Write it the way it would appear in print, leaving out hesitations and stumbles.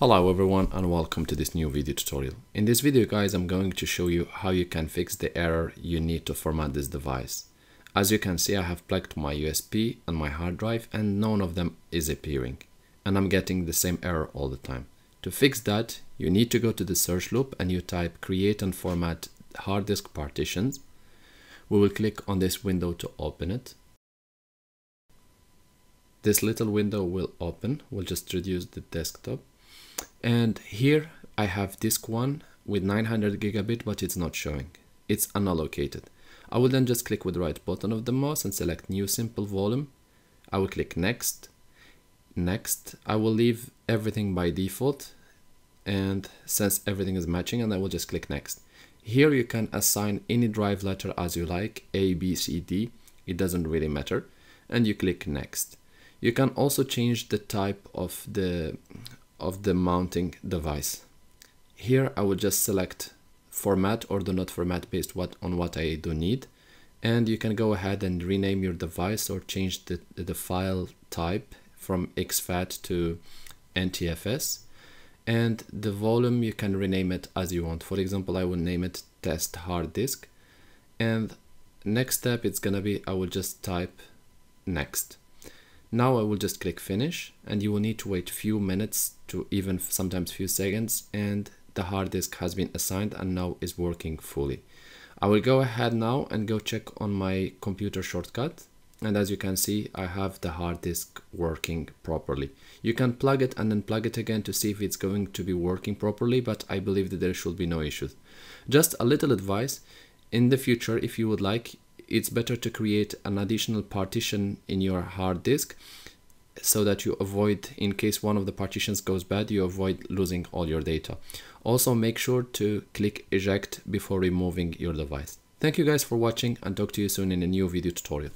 Hello everyone and welcome to this new video tutorial. In this video guys, I'm going to show you how you can fix the error you need to format this device. As you can see, I have plugged my USB and my hard drive and none of them is appearing. And I'm getting the same error all the time. To fix that, you need to go to the search loop and you type create and format hard disk partitions. We will click on this window to open it. This little window will open. We'll just reduce the desktop. And here I have disk 1 with 900 gigabit, but it's not showing. It's unallocated. I will then just click with the right button of the mouse and select new simple volume. I will click next. Next. I will leave everything by default, and since everything is matching, and I will just click next. Here you can assign any drive letter as you like, A, B, C, D. It doesn't really matter. And you click next. You can also change the type of the mounting device. Here I will just select format or do not format based on what I do need, and you can go ahead and rename your device or change the file type from exFAT to NTFS, and the volume you can rename it as you want. For example, I will name it test hard disk, and next step it's gonna be I will just type next. Now I will just click finish, and you will need to wait few minutes to even sometimes few seconds, and the hard disk has been assigned and now is working fully. I will go ahead now and go check on my computer shortcut, and as you can see I have the hard disk working properly. You can plug it and then plug it again to see if it's going to be working properly, but I believe that there should be no issues. Just a little advice, in the future if you would like, it's better to create an additional partition in your hard disk so that you avoid, in case one of the partitions goes bad, you avoid losing all your data. Also make sure to click eject before removing your device. Thank you guys for watching and talk to you soon in a new video tutorial.